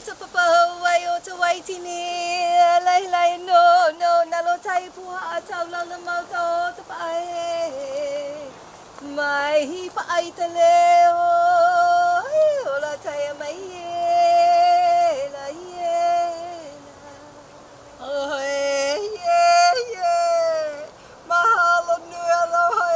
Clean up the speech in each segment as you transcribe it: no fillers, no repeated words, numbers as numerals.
to papa Hawai'i o te waitini lai lai no nalo tai puha a tau lala mau tau te pae mai hi pa ai te leo o la tai mai la oh mahalo nui aloha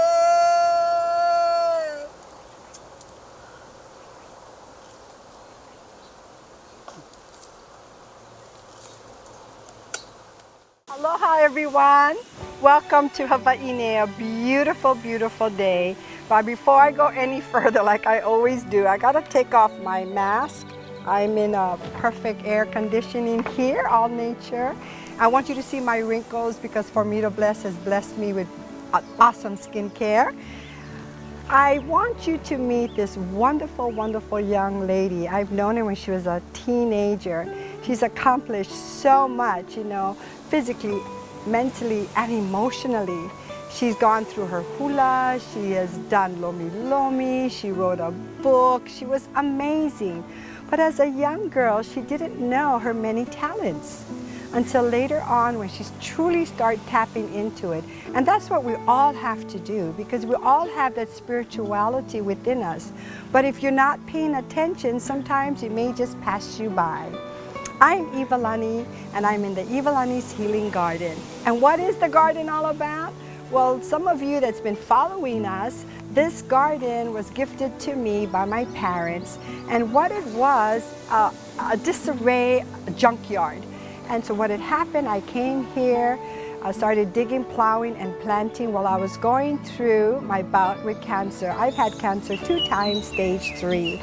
Aloha everyone, welcome to Hawai'i, a beautiful, beautiful day. But before I go any further, like I always do, I gotta take off my mask. I'm in a perfect air conditioning here, all nature. I want you to see my wrinkles because Formita Bless has blessed me with awesome skincare. I want you to meet this wonderful, wonderful young lady. I've known her when she was a teenager. She's accomplished so much, you know, physically, mentally, and emotionally. She's gone through her hula, she has done lomi lomi, she wrote a book, she was amazing. But as a young girl, she didn't know her many talents until later on when she truly started tapping into it. And that's what we all have to do because we all have that spirituality within us. But if you're not paying attention, sometimes it may just pass you by. I'm Iwalani and I'm in the Iwalani's Healing Garden. And what is the garden all about? Well, some of you that's been following us, this garden was gifted to me by my parents. And what it was, a disarray junkyard. And so what had happened, I came here, I started digging, plowing, and planting while I was going through my bout with cancer. I've had cancer 2 times, stage 3.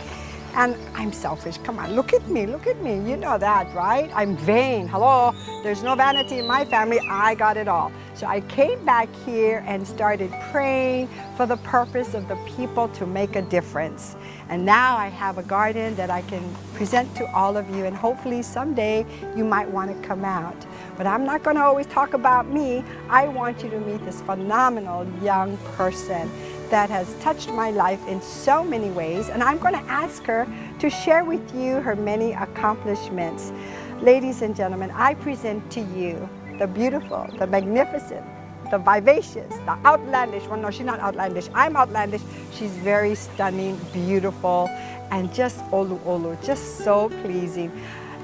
And I'm selfish. Come on, look at me, look at me. You know that, right? I'm vain. Hello? There's no vanity in my family. I got it all. So I came back here and started praying for the purpose of the people to make a difference. And now I have a garden that I can present to all of you, and hopefully someday you might want to come out. But I'm not going to always talk about me. I want you to meet this phenomenal young person that has touched my life in so many ways, and I'm going to ask her to share with you her many accomplishments. Ladies and gentlemen, I present to you the beautiful, the magnificent, the vivacious, the outlandish. Well, no, she's not outlandish. I'm outlandish. She's very stunning, beautiful, and just olu olu, just so pleasing.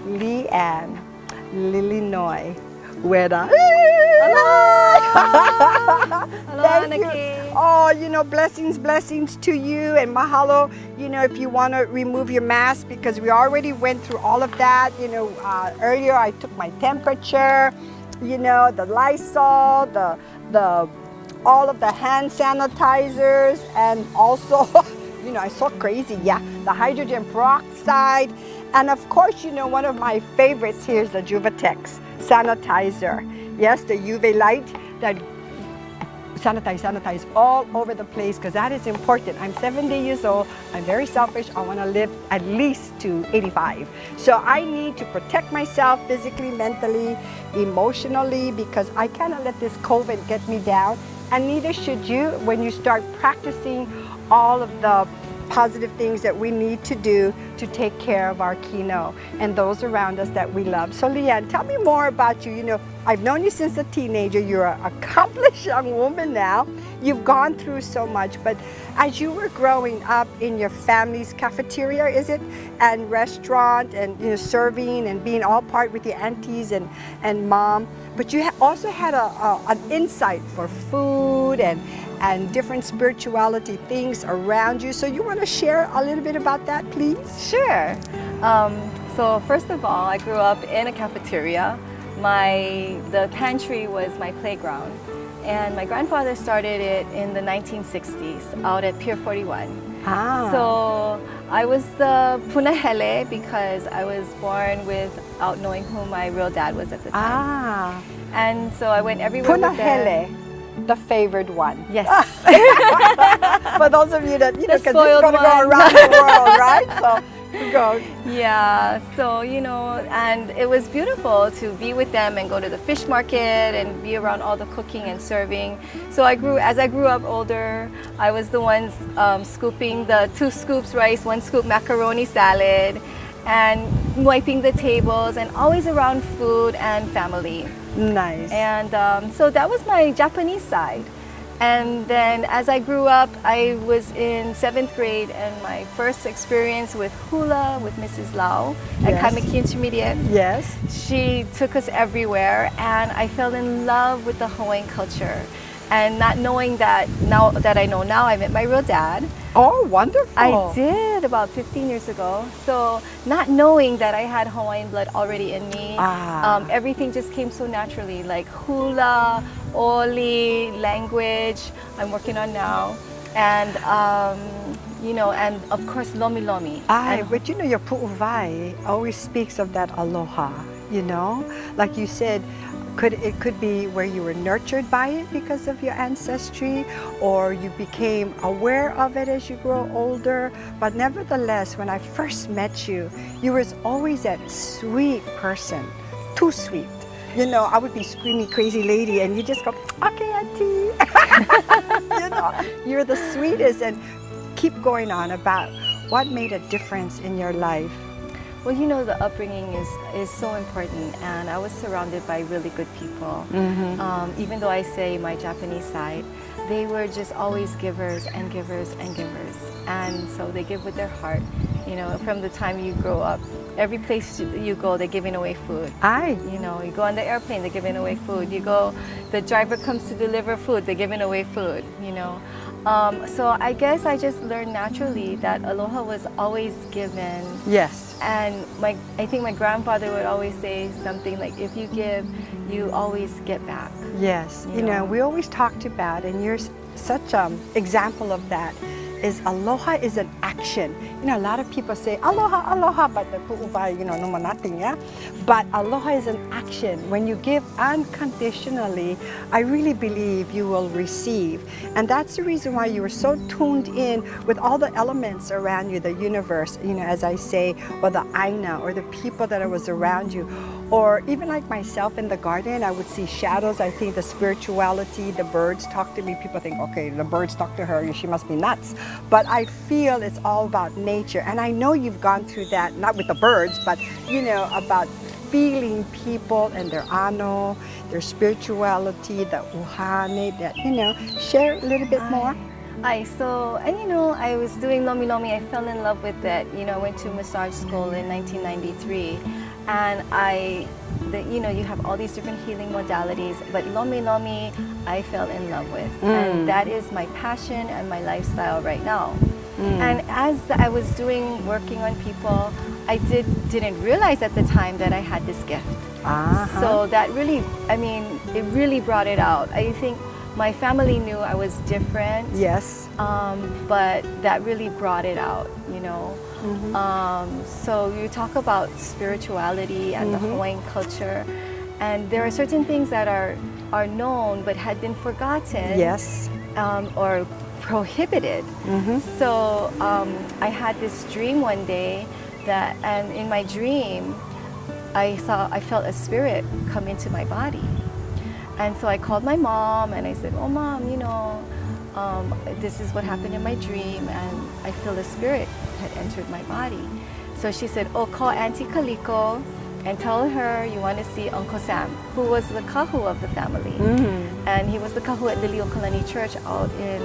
Liann, Illinois, Uyeda. Aloha Thank you. Oh, you know, blessings to you, and mahalo, you know, if you want to remove your mask, because we already went through all of that. You know, earlier I took my temperature, you know, the Lysol, all of the hand sanitizers, and also, you know, I saw crazy, yeah, the hydrogen peroxide. And of course, you know, one of my favorites here is the Juvatex sanitizer. Yes, the UV light that sanitize all over the place, because that is important. I'm 70 years old. I'm very selfish. I want to live at least to 85. So I need to protect myself physically, mentally, emotionally, because I cannot let this COVID get me down. And neither should you when you start practicing all of the positive things that we need to do to take care of our kino and those around us that we love. So Liann, tell me more about you. You know, I've known you since a teenager. You're an accomplished young woman now. You've gone through so much, but as you were growing up in your family's cafeteria, is it, and restaurant, and you know, serving and being all part with your aunties and mom, but you also had an insight for food and different spirituality things around you. So you want to share a little bit about that, please? Sure. So first of all, I grew up in a cafeteria. The pantry was my playground, and my grandfather started it in the 1960s out at Pier 41. Ah. So I was the punahele because I was born without knowing who my real dad was at the time. Ah. And so I went everywhere with them. Punahele, the favored one. Yes. For those of you that, you know, because this is spoiled going to go one. around the world, right? So go. Yeah, so, you know, and it was beautiful to be with them and go to the fish market and be around all the cooking and serving. So as I grew up older, I was the one scooping the 2 scoops rice, 1 scoop macaroni salad, and wiping the tables, and always around food and family. Nice. And so that was my Japanese side. And then as I grew up, I was in 7th grade, and my first experience with hula with Mrs. Lau at Yes. Kamiki Intermediate. Yes. She took us everywhere, and I fell in love with the Hawaiian culture. And not knowing that, now that I know now, I met my real dad. Oh, wonderful. I did about 15 years ago. So not knowing that I had Hawaiian blood already in me, everything just came so naturally, like hula, oli, language I'm working on now, and you know, and of course lomi lomi. But you know, your pu'uvai always speaks of that aloha, you know? Like you said, it could be where you were nurtured by it because of your ancestry, or you became aware of it as you grow older. But nevertheless, when I first met you, you was always that sweet person, too sweet. You know, I would be screaming crazy lady, and you just go, okay, auntie. You know, you're the sweetest. And keep going on about what made a difference in your life. Well, you know, the upbringing is so important, and I was surrounded by really good people. Even though I say my Japanese side, they were just always givers and givers and givers. And so they give with their heart. You know, from the time you grow up, every place you go, they're giving away food. You know, you go on the airplane, they're giving away food. You go, the driver comes to deliver food, they're giving away food, you know. So I guess I just learned naturally that aloha was always given. Yes. And I think my grandfather would always say something like, if you give, you always get back. Yes. You know, we always talked about, and you're such an example of that, is aloha is an action. You know, a lot of people say aloha, aloha, but the pu'uvai, you know, no more nothing, yeah? But aloha is an action. When you give unconditionally, I really believe you will receive. And that's the reason why you were so tuned in with all the elements around you, the universe, you know, as I say, or the aina, or the people that was around you. Or even like myself in the garden, I would see shadows. I think the spirituality, the birds talk to me. People think, okay, the birds talk to her, she must be nuts. But I feel it's all about nature. And I know you've gone through that, not with the birds, but, you know, about feeling people and their ano, their spirituality, the uhane, that, you know, share a little bit more. And you know, I was doing lomi lomi. I fell in love with it. You know, I went to massage school in 1993, and you know, you have all these different healing modalities, but lomi lomi, I fell in love with, and that is my passion and my lifestyle right now. And as I was working on people, I didn't realize at the time that I had this gift. So that really, I mean, it really brought it out. I think my family knew I was different. Yes. But that really brought it out, you know. So you talk about spirituality and the Hawaiian culture, and there are certain things that are known but had been forgotten. Yes. Or prohibited. So I had this dream one day and in my dream, I felt a spirit come into my body. And so I called my mom and I said, oh Mom, you know, this is what happened in my dream, and I feel a spirit had entered my body. So she said, oh, call Auntie Kaliko and tell her you want to see Uncle Sam, who was the kahu of the family. And he was the kahu at Liliuokalani Church out in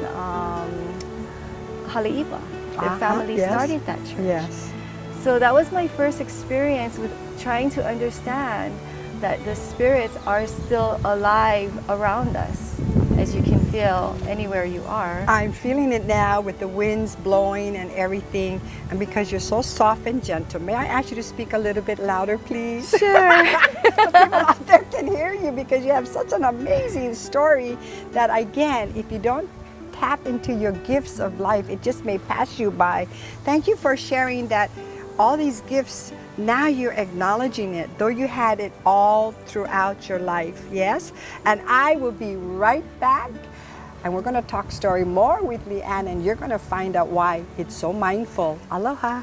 Haleiwa. The family started that church. Yes. So that was my first experience with trying to understand that the spirits are still alive around us, as you can feel anywhere you are. I'm feeling it now with the winds blowing and everything, and because you're so soft and gentle. May I ask you to speak a little bit louder, please? Sure. So people out there can hear you, because you have such an amazing story that, again, if you don't tap into your gifts of life, it just may pass you by. Thank you for sharing that. All these gifts, now you're acknowledging it, though you had it all throughout your life, yes? And I will be right back, and we're going to talk story more with Liann, and you're going to find out why it's so mindful. Aloha.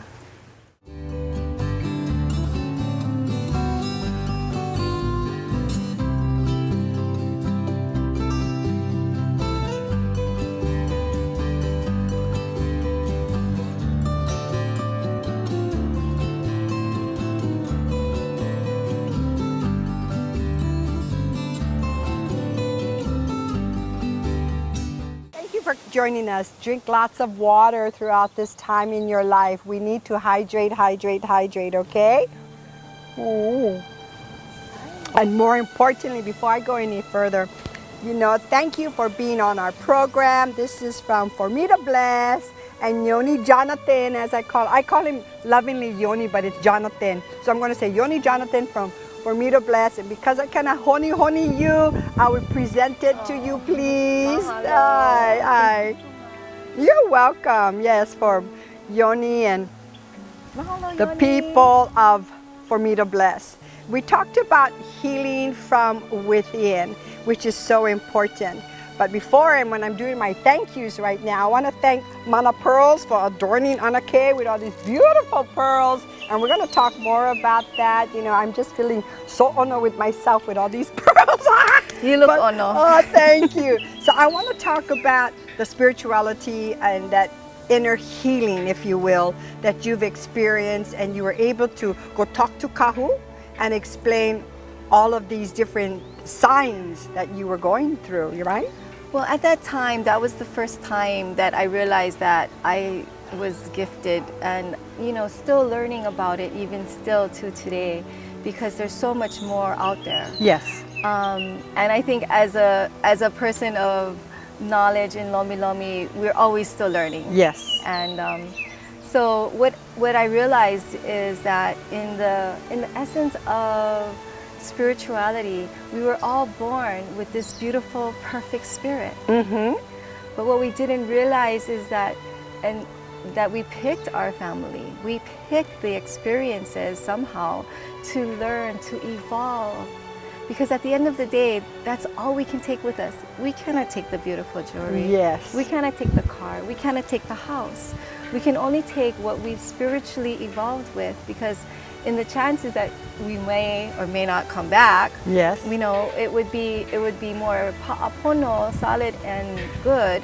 for joining us. Drink lots of water throughout this time in your life. We need to hydrate, hydrate, hydrate, okay? Ooh. And more importantly, before I go any further, you know, thank you for being on our program. This is from For Me to Bless and Yoni Jonathan, as I call him lovingly Yoni, but it's Jonathan. So I'm going to say Yoni Jonathan from For Me to Bless. And because I kind of honey you, I will present it to you, please. Aye. You're welcome. Yes, for Yoni and the people of For Me to Bless. We talked about healing from within, which is so important. But before, and when I'm doing my thank yous right now, I want to thank Mana Pearls for adorning Anake with all these beautiful pearls. And we're going to talk more about that. You know, I'm just feeling so honored with myself with all these pearls. You look honored. Oh, thank you. So I want to talk about the spirituality and that inner healing, if you will, that you've experienced, and you were able to go talk to Kahu and explain all of these different signs that you were going through, right? Well, at that time, that was the first time that I realized that I was gifted, and you know, still learning about it even still to today, because there's so much more out there. Yes. And I think as a person of knowledge in Lomi Lomi, we're always still learning. Yes. And so what I realized is that in the essence of spirituality, we were all born with this beautiful, perfect spirit. Mm-hmm. But what we didn't realize is that we picked our family. We picked the experiences somehow to learn, to evolve. Because at the end of the day, that's all we can take with us. We cannot take the beautiful jewelry. Yes. We cannot take the car. We cannot take the house. We can only take what we've spiritually evolved with, because in the chances that we may or may not come back, yes, we know it would be more pa'apono, solid and good,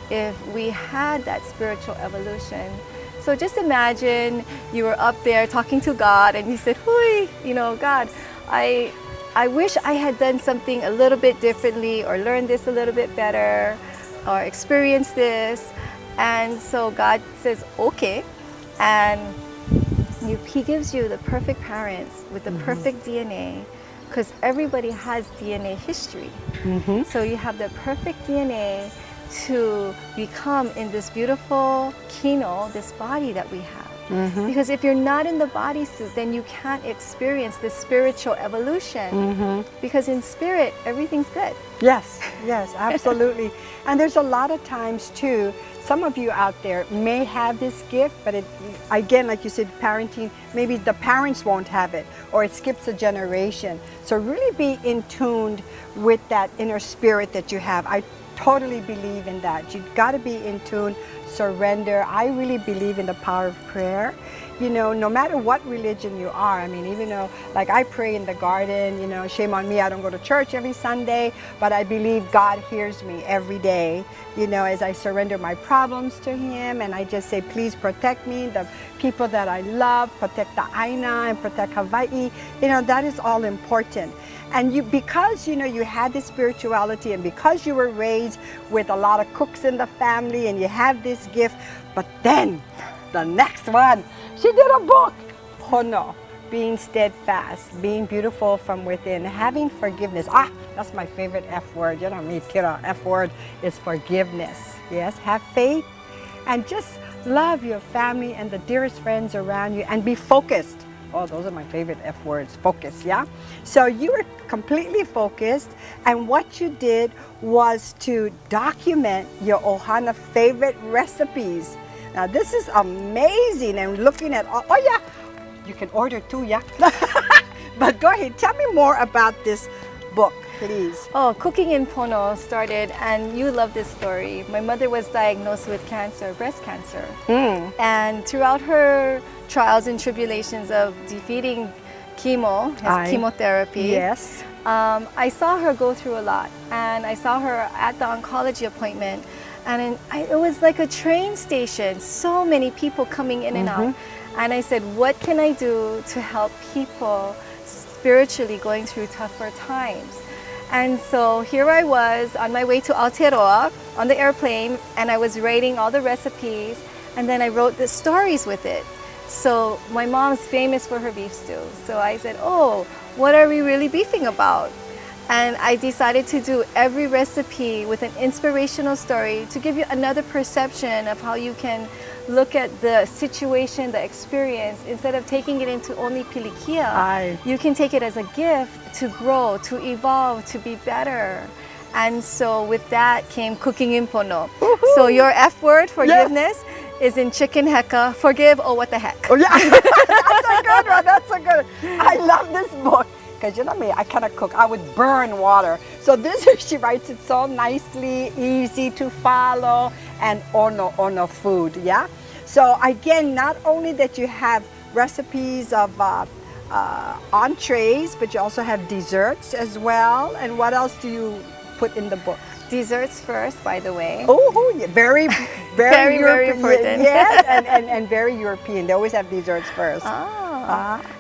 if we had that spiritual evolution. So just imagine you were up there talking to God and you said, "Hui, you know, God, I wish I had done something a little bit differently, or learned this a little bit better, or experienced this." And so God says, "Okay," and He gives you the perfect parents with the perfect DNA, because everybody has DNA history. Mm-hmm. So you have the perfect DNA to become in this beautiful kino, this body that we have. Mm-hmm. Because if you're not in the bodysuit, then you can't experience this spiritual evolution. Mm-hmm. Because in spirit, everything's good. Yes, yes, absolutely. And there's a lot of times too, some of you out there may have this gift, but it, again, like you said, parenting, maybe the parents won't have it, or it skips a generation. So really be in tune with that inner spirit that you have. I totally believe in that. You've got to be in tune, surrender. I really believe in the power of prayer. You know, no matter what religion you are, I mean, even though, like, I pray in the garden, you know, shame on me, I don't go to church every Sunday, but I believe God hears me every day, you know, as I surrender my problems to Him, and I just say, please protect me, the people that I love, protect the Aina and protect Hawai'i. You know, that is all important. And you, because, you know, you had this spirituality, and because you were raised with a lot of cooks in the family, and you have this gift, but then the next one, she did a book, Pono, being steadfast, being beautiful from within, having forgiveness. Ah, that's my favorite F word. You know me, kira. F word is forgiveness. Yes, have faith and just love your family and the dearest friends around you, and be focused. Oh, those are my favorite F words, focus, yeah? So you were completely focused, and what you did was to document your Ohana favorite recipes. Now this is amazing, and looking at all, oh yeah, you can order too, yeah? But go ahead, tell me more about this book, please. Oh, Cooking in Pono started, and you love this story. My mother was diagnosed with cancer, breast cancer. And throughout her trials and tribulations of defeating chemotherapy, yes, I saw her go through a lot. And I saw her at the oncology appointment, and it was like a train station, so many people coming in and out. And I said, what can I do to help people spiritually going through tougher times? And so here I was on my way to Aotearoa on the airplane, and I was writing all the recipes, and then I wrote the stories with it. So my mom's famous for her beef stew. So I said, oh, what are we really beefing about? And I decided to do every recipe with an inspirational story to give you another perception of how you can look at the situation, the experience. Instead of taking it into only pilikia, you can take it as a gift to grow, to evolve, to be better. And so with that came cooking in pono. So your F word, forgiveness, is in chicken heka, forgive, oh what the heck. Oh yeah, that's a good one, that's a good one. I love this book. Because you know me, I cannot cook. I would burn water. So this, she writes it so nicely, easy to follow, and ono food, yeah? So again, not only that you have recipes of entrees, but you also have desserts as well. And what else do you put in the book? Desserts first, by the way. Oh, yeah, very very important. Yes, and very European. They always have desserts first.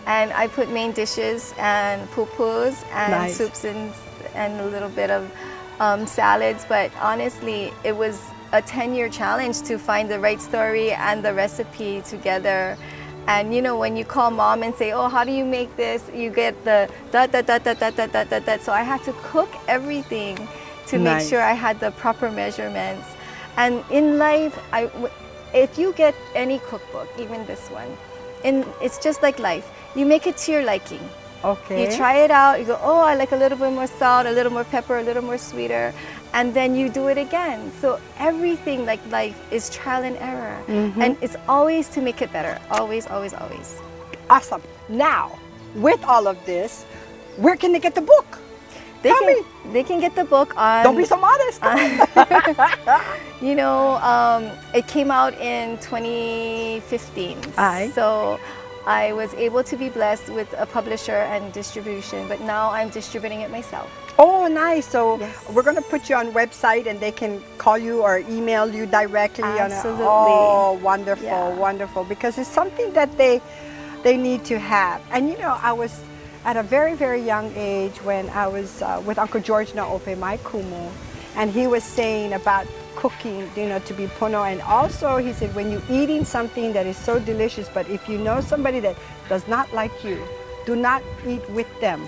And I put main dishes and pupus and soups and a little bit of salads. But honestly, it was a 10-year challenge to find the right story and the recipe together. And you know, when you call mom and say, oh, how do you make this? You get the da. So I had to cook everything to make sure I had the proper measurements. And in life, if you get any cookbook, even this one, it's just like life. You make it to your liking. Okay. You try it out, you go, oh, I like a little bit more salt, a little more pepper, a little more sweeter, and then you do it again. So everything like life is trial and error. And it's always to make it better. Always, always, always. Awesome. Now, with all of this, where can they get the book? They can get the book on... Don't be so modest. You know, it came out in 2015. So I was able to be blessed with a publisher and distribution, but now I'm distributing it myself. Oh, nice. So we're going to put you on website and they can call you or email you directly. Absolutely. Oh, wonderful, wonderful. Because it's something that they need to have. And you know, I was at a very, very young age when I was with Uncle George Naope, my kumu, and he was saying about cooking, you know, to be pono. And also he said, when you're eating something that is so delicious, but if you know somebody that does not like you, do not eat with them,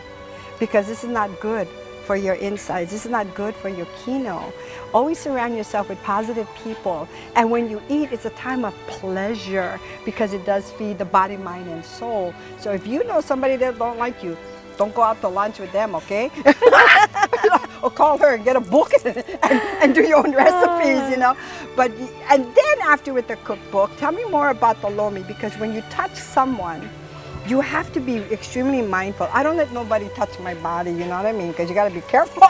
because this is not good for your insides. This is not good for your kino. Always surround yourself with positive people. And when you eat, it's a time of pleasure, because it does feed the body, mind, and soul. So if you know somebody that don't like you, don't go out to lunch with them, okay? Or call her and get a book and do your own recipes, you know. But, and then after with the cookbook, tell me more about the lomi, because when you touch someone, you have to be extremely mindful. I don't let nobody touch my body, you know what I mean? Because you got to be careful.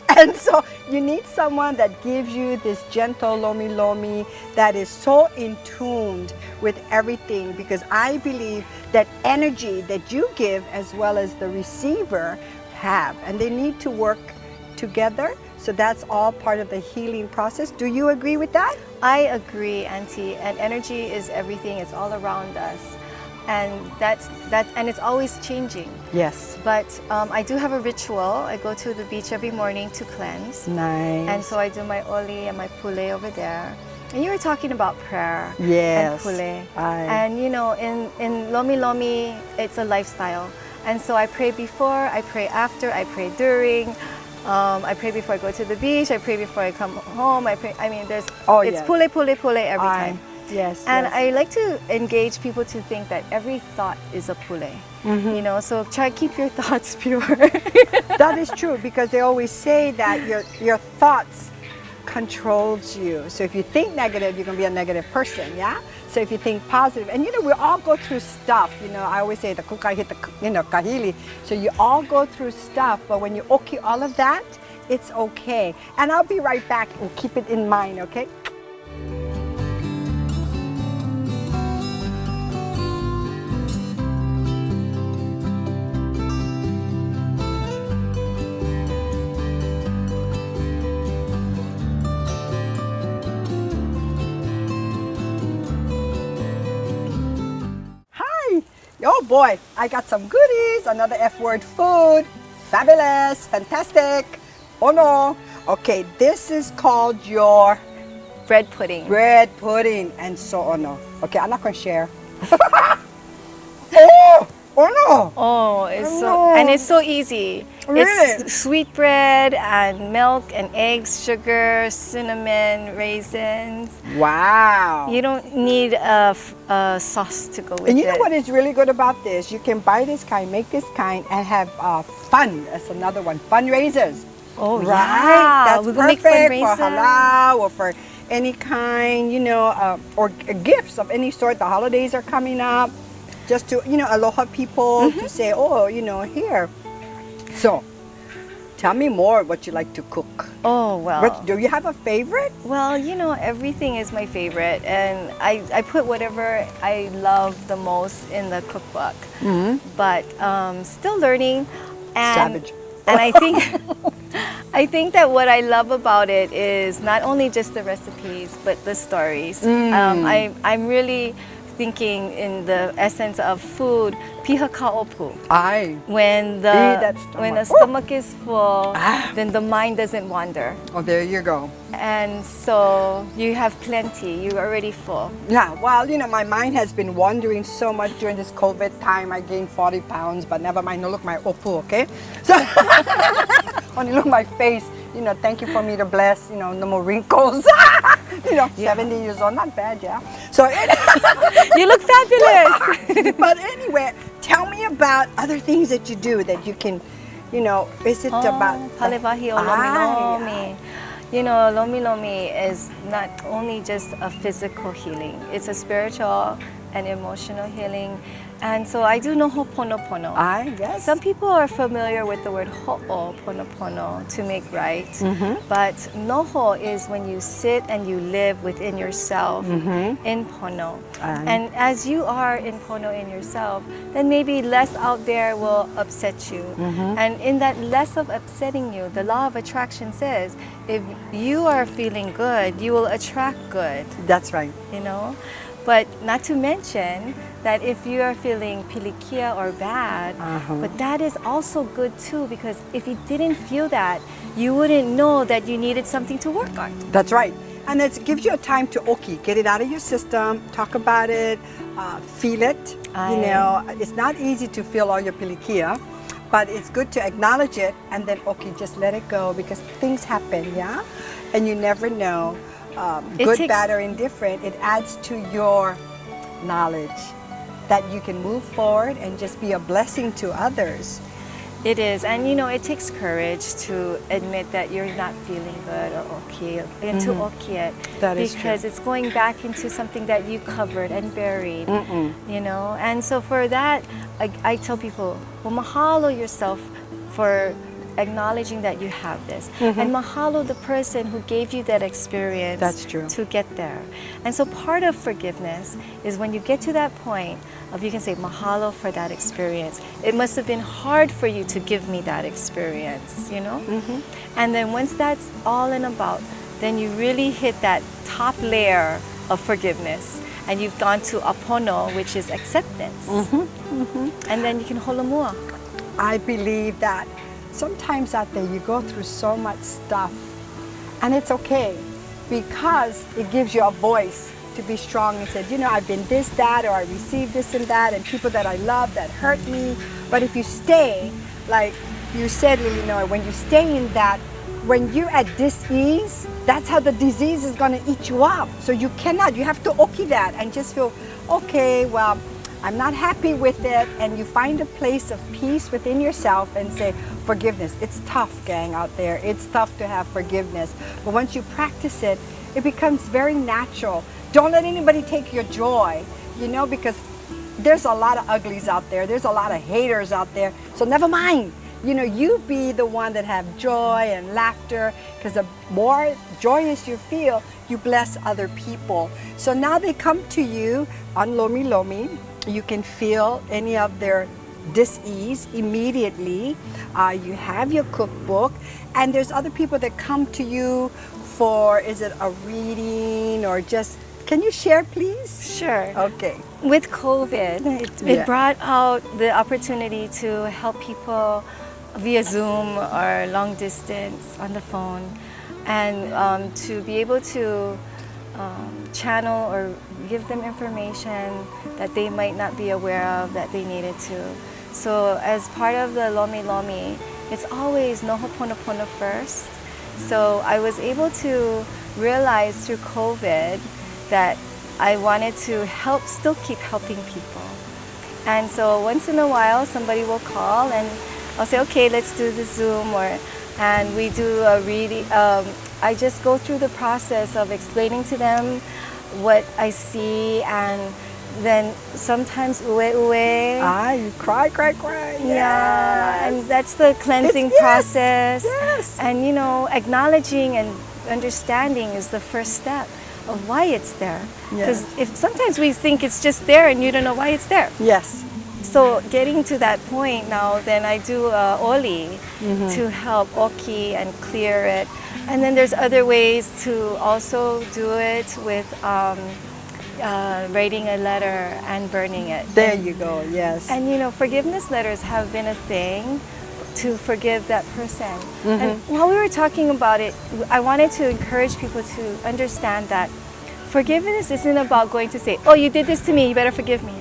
And so you need someone that gives you this gentle lomi that is so in tuned with everything, because I believe that energy that you give as well as the receiver have, and they need to work together. So that's all part of the healing process. Do you agree with that? I agree, Auntie. And energy is everything. It's all around us. And and it's always changing. Yes. But I do have a ritual. I go to the beach every morning to cleanse. Nice. And so I do my oli and my pule over there. And you were talking about prayer. Yes. And pule. And you know, in lomi, it's a lifestyle. And so I pray before, I pray after, I pray during. I pray before I go to the beach. I pray before I come home. I pray. I mean, it's pule every time. Yes. And I like to engage people to think that every thought is a pule. You know, so try to keep your thoughts pure. That is true, because they always say that your thoughts controls you. So if you think negative, you're going to be a negative person, yeah? So if you think positive, and you know, we all go through stuff, you know, I always say the kukai hit the, you know, kahili. So you all go through stuff, but when you okay all of that, it's okay. And I'll be right back, and keep it in mind, okay? Oh boy, I got some goodies, another F word food, fabulous, fantastic. Oh no. Okay, this is called your Bread pudding. bread pudding. And so, oh no. Okay, I'm not going to share. Oh! Oh no! Oh, it's No. and it's so easy. Really? It's sweet bread and milk and eggs, sugar, cinnamon, raisins. Wow. You don't need a sauce to go with And you know it. what is really good about this? You can buy this kind, make this kind, and have fun. That's another one. Fundraisers. Oh, Right. yeah. That's We will make perfect for fundraiser. halal or for any kind, you know, or gifts of any sort. The holidays are coming up. Just to, you know, aloha people to say, oh, you know, here. So, tell me more what you like to cook. Oh, well. Do you have a favorite? Well, you know, everything is my favorite, and I put whatever I love the most in the cookbook. But still learning, and Savage. and I think that what I love about it is not only just the recipes, but the stories. I'm really thinking in the essence of food, piha ka'opu. Aye. When that the stomach. stomach is full, then the mind doesn't wander. Oh, there you go. And so you have plenty, you're already full. Yeah, well, you know, my mind has been wandering so much during this COVID time. I gained 40 pounds, but never mind. No, look my opu, okay? So, only look my face. You know, thank you for me to bless. You know, no more wrinkles. You know, 70 years old, not bad, yeah. So, You look fabulous. but anyway, tell me about other things that you do that you can, you know, is it about... Palewahi o lomi lomi. You know, lomi lomi is not only just a physical healing, it's a spiritual and emotional healing. And so I do noho pono pono. Yes. Some people are familiar with the word ho'o pono pono, to make right. But noho is when you sit and you live within yourself in pono. And as you are in pono in yourself, then maybe less out there will upset you. And in that less of upsetting you, the law of attraction says, if you are feeling good, you will attract good, That's right. you know? But not to mention that if you are feeling pilikia or bad, but that is also good too, because if you didn't feel that, you wouldn't know that you needed something to work on. That's right. And it gives you a time to get it out of your system, talk about it, feel it. You know, it's not easy to feel all your pilikia, but it's good to acknowledge it and then just let it go, because things happen, yeah? And you never know, good, bad, or indifferent. It adds to your knowledge that you can move forward and just be a blessing to others. It is, and you know, it takes courage to admit that you're not feeling good or okay, and to okay it, That is because true. it's going back into something that you covered and buried, you know. And so for that, I tell people, well, mahalo yourself for acknowledging that you have this, and mahalo the person who gave you that experience. That's true. To get there. And so part of forgiveness is when you get to that point of, you can say mahalo for that experience. It must have been hard for you to give me that experience, you know? And then once that's all in about, then you really hit that top layer of forgiveness, and you've gone to apono, which is acceptance. And then you can holomua. I believe that sometimes out there you go through so much stuff, and it's okay, because it gives you a voice to be strong and say, you know, I've been this, that, or I received this and that, and people that I love that hurt me. But if you stay, like you said, Illinois, when you stay in that, when you're at dis-ease, that's how the disease is going to eat you up. So you cannot, you have to oki that and just feel, okay, well, I'm not happy with it, and you find a place of peace within yourself and say, forgiveness. It's tough, gang, out there. It's tough to have forgiveness. But once you practice it, it becomes very natural. Don't let anybody take your joy, you know, because there's a lot of uglies out there. There's a lot of haters out there. So never mind. You know, you be the one that have joy and laughter, because the more joyous you feel, you bless other people. So now they come to you on Lomi Lomi. You can feel any of their dis-ease immediately. You have your cookbook, and there's other people that come to you for, is it a reading or just, can you share please? Sure. Okay. With COVID, it brought out the opportunity to help people via Zoom or long distance on the phone, and to be able to channel or give them information that they might not be aware of that they needed to. So as part of the Lomi Lomi, it's always no ho'oponopono first. So I was able to realize through COVID that I wanted to help, still keep helping people. And so once in a while somebody will call and I'll say, okay, let's do the Zoom, and we do a reading. I just go through the process of explaining to them what I see, and then sometimes ue. You cry. Yeah, and that's the cleansing process. Yes. And you know, acknowledging and understanding is the first step of why it's there. Because if sometimes we think it's just there and you don't know why it's there. Yes. So getting to that point now, then I do oli to help oki and clear it. And then there's other ways to also do it with writing a letter and burning it. There you go, yes. And you know, forgiveness letters have been a thing to forgive that person. And while we were talking about it, I wanted to encourage people to understand that forgiveness isn't about going to say, oh, you did this to me, you better forgive me.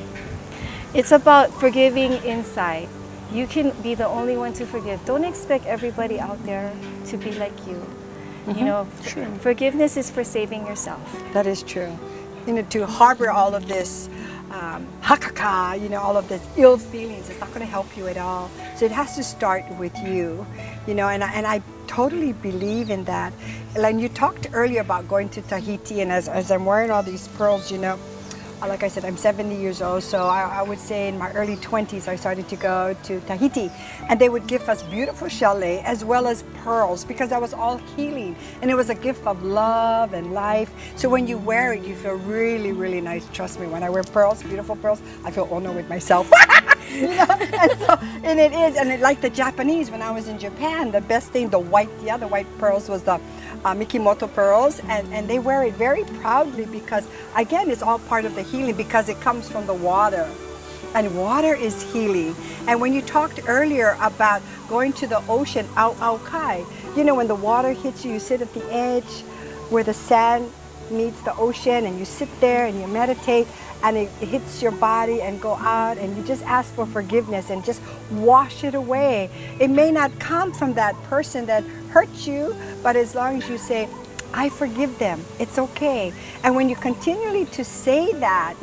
It's about forgiving inside. You can be the only one to forgive. Don't expect everybody out there to be like you. You know, forgiveness is for saving yourself. That is true. You know, to harbor all of this hakaka, you know, all of this ill feelings, it's not going to help you at all. So it has to start with you, you know, and I totally believe in that. And you talked earlier about going to Tahiti, and as I'm wearing all these pearls, you know, like I said, I'm 70 years old, so I would say in my early 20s I started to go to Tahiti, and they would give us beautiful chalet as well as pearls, because that was all healing, and it was a gift of love and life. So when you wear it, you feel really, really nice. Trust me, when I wear pearls, beautiful pearls, I feel honored with myself. You know? and it is, and it, like the Japanese, when I was in Japan, the best thing, the white pearls was the Mikimoto pearls, and they wear it very proudly, because again, it's all part of the healing, because it comes from the water, and water is healing. And when you talked earlier about going to the ocean, au kai, you know, when the water hits you, you sit at the edge where the sand meets the ocean, and you sit there and you meditate, and it hits your body and go out, and you just ask for forgiveness and just wash it away. It may not come from that person that hurt you, but as long as you say, I forgive them, it's okay. And when you continually to say that,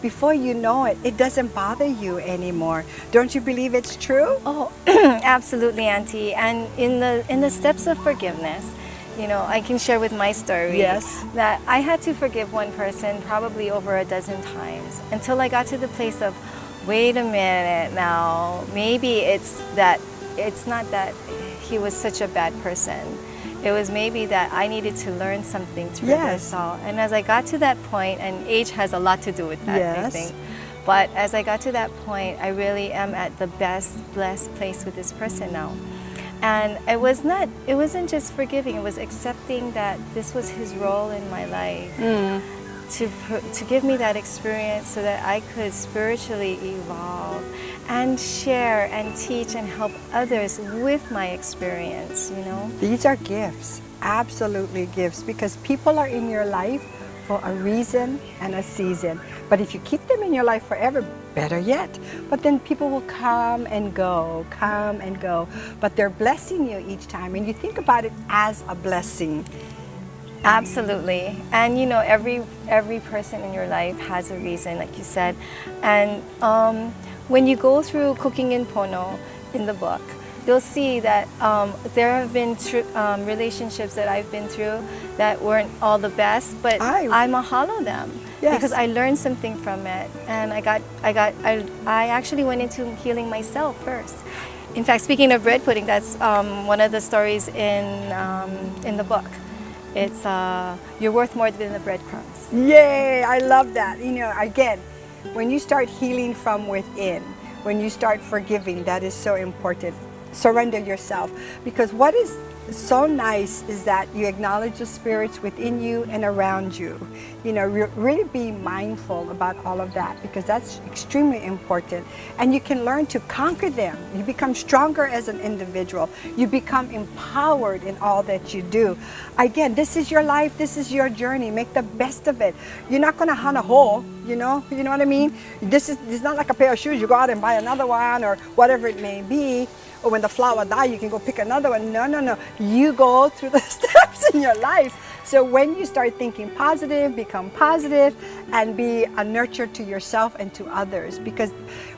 before you know it, it doesn't bother you anymore. Don't you believe it's true? Oh, absolutely, Auntie. And in the steps of forgiveness, you know, I can share with my story. Yes. That I had to forgive one person probably over a dozen times until I got to the place of, wait a minute now, maybe it's not that he was such a bad person. It was maybe that I needed to learn something through this all. And as I got to that point, and age has a lot to do with that, I think. But as I got to that point, I really am at the best, blessed place with this person now. And it wasn't just forgiving, it was accepting that this was his role in my life. To give me that experience so that I could spiritually evolve and share and teach and help others with my experience, you know. These are gifts, absolutely gifts, because people are in your life for a reason and a season. But if you keep them in your life forever, better yet. But then people will come and go, but they're blessing you each time, and you think about it as a blessing. Absolutely. And you know, every person in your life has a reason, like you said. And when you go through Cooking in Pono in the book, you'll see that there have been relationships that I've been through that weren't all the best, but I mahalo them because I learned something from it. And I actually went into healing myself first. In fact, speaking of bread pudding, that's one of the stories in the book. It's you're worth more than the breadcrumbs. Yay! I love that. You know, again, when you start healing from within, when you start forgiving, that is so important. surrender yourself. Because what is so nice is that you acknowledge the spirits within you and around you. You know, really be mindful about all of that, because that's extremely important. And you can learn to conquer them. You become stronger as an individual. You become empowered in all that you do. Again, this is your life. This is your journey. Make the best of it. You're not going to hunt a hole, you know what I mean? This is not like a pair of shoes. You go out and buy another one or whatever it may be. Or when the flower dies, you can go pick another one. No. You go through the steps in your life. So when you start thinking positive, become positive, and be a nurture to yourself and to others. Because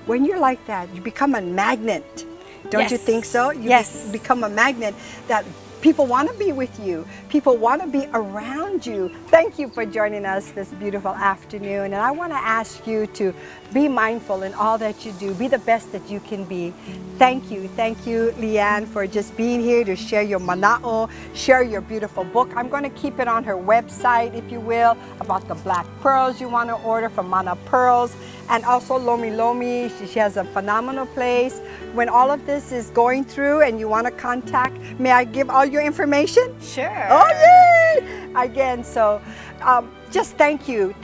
when you're like that, you become a magnet. Don't you think so? You become a magnet that people want to be with you. People want to be around you. Thank you for joining us this beautiful afternoon. And I want to ask you to be mindful in all that you do. Be the best that you can be. Thank you, Liann, for just being here to share your mana'o, share your beautiful book. I'm going to keep it on her website, if you will, about the black pearls you want to order from Mana Pearls. And also Lomi Lomi, she has a phenomenal place. When all of this is going through and you want to contact, may I give all your information? Sure. Oh, yay! Again, so just thank you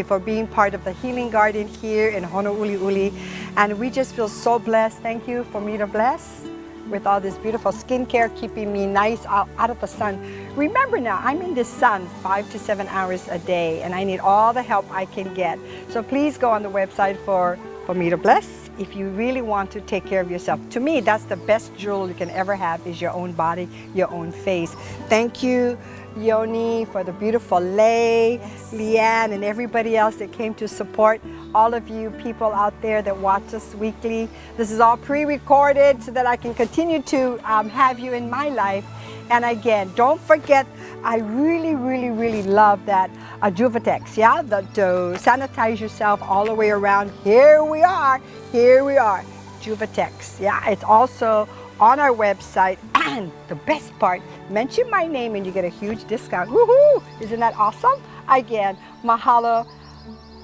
for being part of the Healing Garden here in Honouliuli. And we just feel so blessed. Thank you for me to bless with all this beautiful skincare, keeping me nice out of the sun. Remember now, I'm in this sun 5 to 7 hours a day, and I need all the help I can get. So please go on the website for me to bless if you really want to take care of yourself. To me, that's the best jewel you can ever have, is your own body, your own face. Thank you, Yoni, for the beautiful lei, Liann, and everybody else that came to support. All of you people out there that watch us weekly. This is all pre-recorded so that I can continue to have you in my life. And again, don't forget, I really love that Juvatex, yeah? To sanitize yourself all the way around. Here we are, Juvatex. Yeah, it's also on our website. And the best part, mention my name and you get a huge discount. Woohoo! Isn't that awesome? Again, mahalo.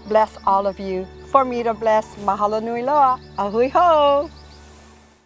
Bless all of you. For me to bless, mahalo nui loa. Ahui ho!